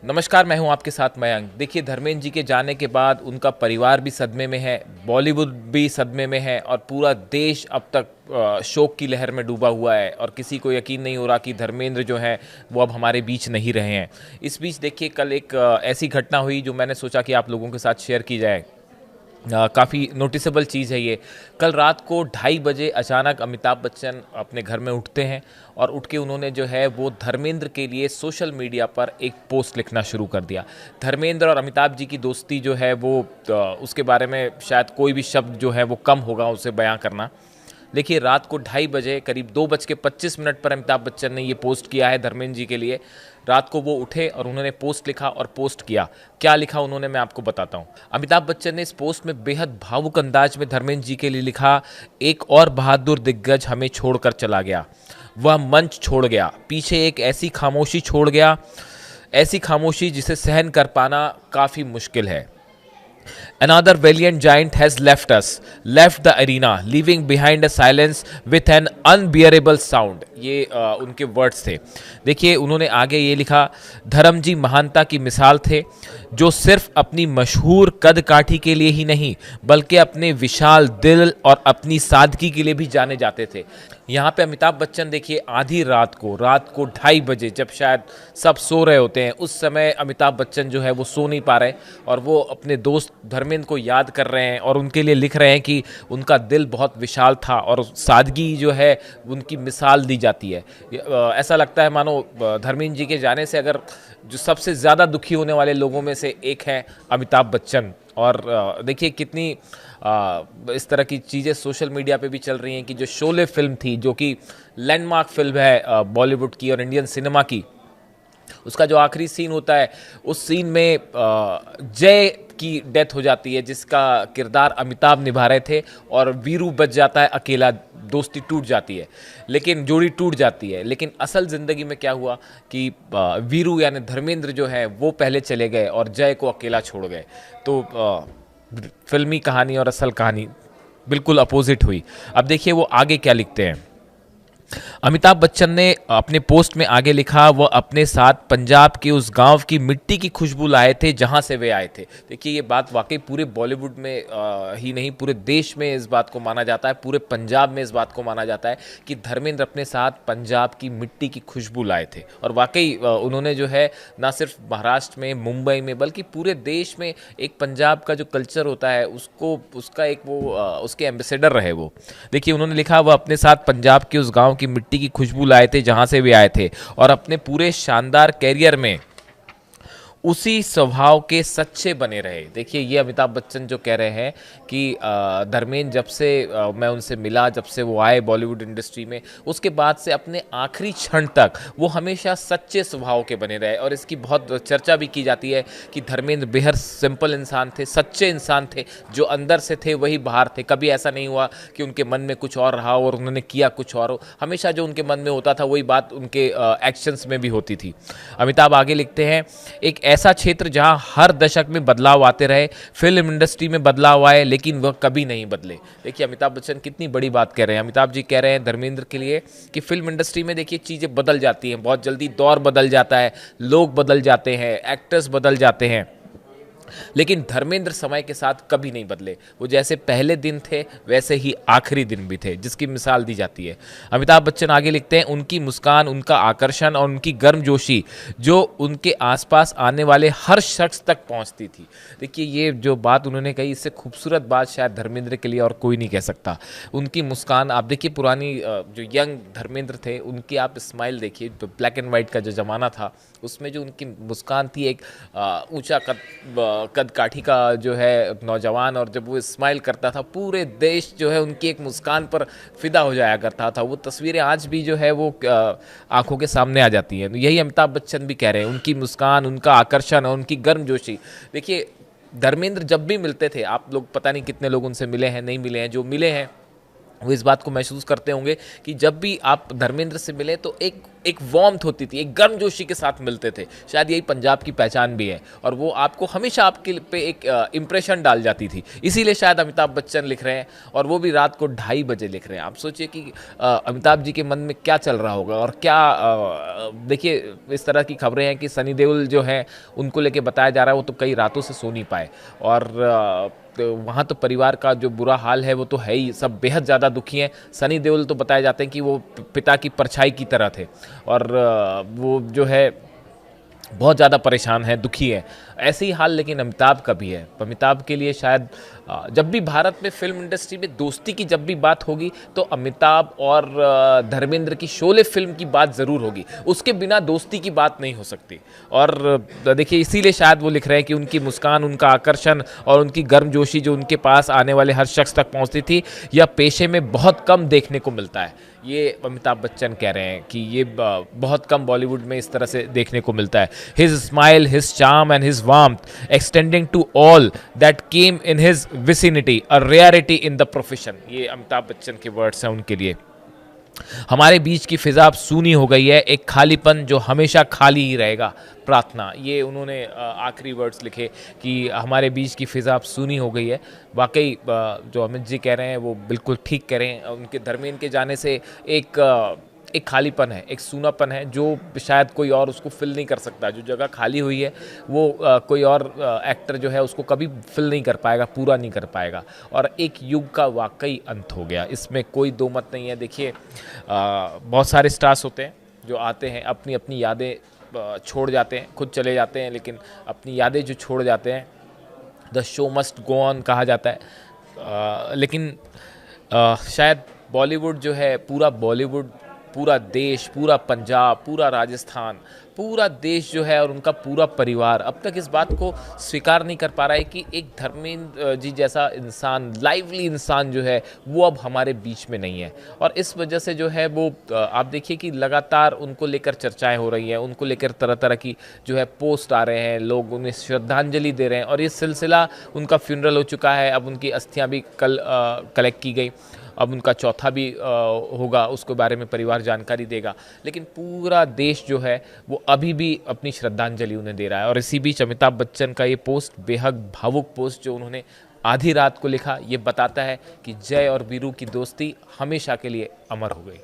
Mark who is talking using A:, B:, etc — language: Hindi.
A: नमस्कार, मैं हूं आपके साथ मयंक। देखिए, धर्मेंद्र जी के जाने के बाद उनका परिवार भी सदमे में है, बॉलीवुड भी सदमे में है और पूरा देश अब तक शोक की लहर में डूबा हुआ है और किसी को यकीन नहीं हो रहा कि धर्मेंद्र जो हैं वो अब हमारे बीच नहीं रहे हैं। इस बीच देखिए, कल एक ऐसी घटना हुई जो मैंने सोचा कि आप लोगों के साथ शेयर की जाए। काफ़ी नोटिसेबल चीज़ है ये। कल रात को 2:30 बजे अचानक अमिताभ बच्चन अपने घर में उठते हैं और उठ के उन्होंने जो है वो धर्मेंद्र के लिए सोशल मीडिया पर एक पोस्ट लिखना शुरू कर दिया। धर्मेंद्र और अमिताभ जी की दोस्ती जो है वो उसके बारे में शायद कोई भी शब्द जो है वो कम होगा उसे बयां करना। देखिए, रात को 2:30 बजे करीब 2:25 पर अमिताभ बच्चन ने ये पोस्ट किया है धर्मेंद्र जी के लिए। रात को वो उठे और उन्होंने पोस्ट लिखा और पोस्ट किया। क्या लिखा उन्होंने, मैं आपको बताता हूँ। अमिताभ बच्चन ने इस पोस्ट में बेहद भावुक अंदाज में धर्मेंद्र जी के लिए लिखा, एक और बहादुर दिग्गज हमें छोड़कर चला गया। वह मंच छोड़ गया, पीछे एक ऐसी खामोशी छोड़ गया, ऐसी खामोशी जिसे सहन कर पाना काफ़ी मुश्किल है। Another valiant giant has left the arena, leaving behind a silence with an unbearable sound. ये उनके वर्ड्स थे। देखिए, उन्होंने आगे ये लिखा, धर्म जी महानता की मिसाल थे, जो सिर्फ अपनी मशहूर कद काठी के लिए ही नहीं बल्कि अपने विशाल दिल और अपनी सादगी के लिए भी जाने जाते थे। यहाँ पे अमिताभ बच्चन देखिए, आधी रात को 2:30 बजे जब शायद सब सो रहे होते हैं, उस समय अमिताभ बच्चन जो है वो सो नहीं पा रहे और वो अपने दोस्त धर्मेंद्र को याद कर रहे हैं और उनके लिए लिख रहे हैं कि उनका दिल बहुत विशाल था और सादगी जो है उनकी मिसाल दी जाती है। ऐसा लगता है मानो धर्मेंद्र जी के जाने से अगर जो सबसे ज़्यादा दुखी होने वाले लोगों में से एक है अमिताभ बच्चन। और देखिए, कितनी इस तरह की चीज़ें सोशल मीडिया पे भी चल रही हैं कि जो शोले फिल्म थी, जो कि लैंडमार्क फिल्म है बॉलीवुड की और इंडियन सिनेमा की, उसका जो आखिरी सीन होता है उस सीन में जय की डेथ हो जाती है, जिसका किरदार अमिताभ निभा रहे थे, और वीरू बच जाता है अकेला। दोस्ती टूट जाती है, लेकिन जोड़ी टूट जाती है। लेकिन असल ज़िंदगी में क्या हुआ कि वीरू यानी धर्मेंद्र जो है वो पहले चले गए और जय को अकेला छोड़ गए। तो फिल्मी कहानी और असल कहानी बिल्कुल अपोजिट हुई। अब देखिए वो आगे क्या लिखते हैं। अमिताभ बच्चन ने अपने पोस्ट में आगे लिखा, वह अपने साथ पंजाब के उस गांव की मिट्टी की खुशबू लाए थे जहां से वे आए थे। देखिए, ये बात वाकई पूरे बॉलीवुड में ही नहीं, पूरे देश में इस बात को माना जाता है, पूरे पंजाब में इस बात को माना जाता है कि धर्मेंद्र अपने साथ पंजाब की मिट्टी की खुशबू लाए थे। और वाकई उन्होंने जो है ना सिर्फ महाराष्ट्र में, मुंबई में, बल्कि पूरे देश में एक पंजाब का जो कल्चर होता है उसको, उसका एक वो उसके एम्बेसडर रहे वो। देखिए, उन्होंने लिखा, वह अपने साथ पंजाब के उस गांव की मिट्टी की खुशबू लाए थे जहां से वे आए थे और अपने पूरे शानदार कैरियर में उसी स्वभाव के सच्चे बने रहे। देखिए, ये अमिताभ बच्चन जो कह रहे हैं कि धर्मेंद्र जब से मैं उनसे मिला, जब से वो आए बॉलीवुड इंडस्ट्री में, उसके बाद से अपने आखिरी क्षण तक वो हमेशा सच्चे स्वभाव के बने रहे। और इसकी बहुत चर्चा भी की जाती है कि धर्मेंद्र बेहद सिंपल इंसान थे, सच्चे इंसान थे, जो अंदर से थे वही बाहर थे। कभी ऐसा नहीं हुआ कि उनके मन में कुछ और रहा और उन्होंने किया कुछ और हो। हमेशा जो उनके मन में होता था वही बात उनके एक्शंस में भी होती थी। अमिताभ आगे लिखते हैं, एक ऐसा क्षेत्र जहां हर दशक में बदलाव आते रहे, फिल्म इंडस्ट्री में बदलाव आए लेकिन वह कभी नहीं बदले। देखिए, अमिताभ बच्चन कितनी बड़ी बात कह रहे हैं। अमिताभ जी कह रहे हैं धर्मेंद्र के लिए कि फिल्म इंडस्ट्री में देखिए चीज़ें बदल जाती हैं बहुत जल्दी, दौर बदल जाता है, लोग बदल जाते हैं, एक्टर्स बदल जाते हैं, लेकिन धर्मेंद्र समय के साथ कभी नहीं बदले। वो जैसे पहले दिन थे वैसे ही आखिरी दिन भी थे, जिसकी मिसाल दी जाती है। अमिताभ बच्चन आगे लिखते हैं, उनकी मुस्कान, उनका आकर्षण और उनकी गर्मजोशी जो उनके आसपास आने वाले हर शख्स तक पहुंचती थी। देखिए, ये जो बात उन्होंने कही, इससे खूबसूरत बात शायद धर्मेंद्र के लिए और कोई नहीं कह सकता। उनकी मुस्कान, आप देखिए पुरानी जो यंग धर्मेंद्र थे उनकी आप स्माइल देखिए, तो ब्लैक एंड वाइट का जो ज़माना था उसमें जो उनकी मुस्कान थी, एक ऊंचा कद काठी का जो है नौजवान, और जब वो स्माइल करता था पूरे देश जो है उनकी एक मुस्कान पर फिदा हो जाया करता था। वो तस्वीरें आज भी जो है वो आंखों के सामने आ जाती हैं। तो यही अमिताभ बच्चन भी कह रहे हैं, उनकी मुस्कान, उनका आकर्षण और उनकी गर्मजोशी। देखिए, धर्मेंद्र जब भी मिलते थे, आप लोग पता नहीं कितने लोग उनसे मिले हैं, नहीं मिले हैं, जो मिले हैं वो इस बात को महसूस करते होंगे कि जब भी आप धर्मेंद्र से मिले तो एक वार्मथ होती थी, एक गर्मजोशी के साथ मिलते थे। शायद यही पंजाब की पहचान भी है, और वो आपको हमेशा आपके पे एक इम्प्रेशन डाल जाती थी। इसीलिए शायद अमिताभ बच्चन लिख रहे हैं, और वो भी रात को 2:30 बजे लिख रहे हैं। आप सोचिए कि अमिताभ जी के मन में क्या चल रहा होगा, और क्या देखिए इस तरह की खबरें हैं कि सनी देओल जो है उनको लेके बताया जा रहा है वो तो कई रातों से सो नहीं पाए, और तो वहाँ तो परिवार का जो बुरा हाल है वो तो है ही, सब बेहद ज़्यादा दुखी हैं। सनी देओल तो बताए जाते हैं कि वो पिता की परछाई की तरह थे, और वो जो है बहुत ज़्यादा परेशान है, दुखी है। ऐसे ही हाल लेकिन अमिताभ का भी है। अमिताभ के लिए शायद जब भी भारत में फिल्म इंडस्ट्री में दोस्ती की जब भी बात होगी तो अमिताभ और धर्मेंद्र की शोले फिल्म की बात ज़रूर होगी, उसके बिना दोस्ती की बात नहीं हो सकती। और देखिए इसीलिए शायद वो लिख रहे हैं कि उनकी मुस्कान, उनका आकर्षण और उनकी गर्मजोशी जो उनके पास आने वाले हर शख्स तक पहुंचती थी, यह पेशे में बहुत कम देखने को मिलता है। ये अमिताभ बच्चन कह रहे हैं कि ये बहुत कम बॉलीवुड में इस तरह से देखने को मिलता है। His smile, his charm and his warmth extending to all that came in his vicinity, a rarity in the profession. ये अमिताभ बच्चन के वर्ड्स हैं उनके लिए। हमारे बीच की फिजा अब सूनी हो गई है, एक खालीपन जो हमेशा खाली ही रहेगा, प्रार्थना। ये उन्होंने आखिरी वर्ड्स लिखे कि हमारे बीच की फिजा अब सूनी हो गई है। वाकई जो अमित जी कह रहे हैं वो बिल्कुल ठीक कह रहे हैं। उनके धर्मेंद्र के जाने से एक खालीपन है, एक सूनापन है जो शायद कोई और उसको फिल नहीं कर सकता। जो जगह खाली हुई है वो कोई और एक्टर जो है उसको कभी फिल नहीं कर पाएगा, पूरा नहीं कर पाएगा। और एक युग का वाकई अंत हो गया, इसमें कोई दो मत नहीं है। देखिए बहुत सारे स्टार्स होते हैं जो आते हैं, अपनी अपनी यादें छोड़ जाते हैं, खुद चले जाते हैं, लेकिन अपनी यादें जो छोड़ जाते हैं, the show must go on कहा जाता है। लेकिन शायद बॉलीवुड जो है, पूरा बॉलीवुड, पूरा देश, पूरा पंजाब, पूरा राजस्थान, पूरा देश जो है और उनका पूरा परिवार अब तक इस बात को स्वीकार नहीं कर पा रहा है कि एक धर्मेंद्र जी जैसा इंसान, लाइवली इंसान जो है वो अब हमारे बीच में नहीं है। और इस वजह से जो है वो आप देखिए कि लगातार उनको लेकर चर्चाएं हो रही हैं, उनको लेकर तरह तरह की जो है पोस्ट आ रहे हैं, लोग उन्हें श्रद्धांजलि दे रहे हैं। और ये सिलसिला, उनका फ्यूनरल हो चुका है, अब उनकी अस्थियां भी कल कलेक्ट की गई, अब उनका चौथा भी होगा, उसके बारे में परिवार जानकारी देगा। लेकिन पूरा देश जो है वो अभी भी अपनी श्रद्धांजलि उन्हें दे रहा है। और इसी बीच अमिताभ बच्चन का ये पोस्ट, बेहद भावुक पोस्ट जो उन्होंने आधी रात को लिखा, ये बताता है कि जय और वीरू की दोस्ती हमेशा के लिए अमर हो गई।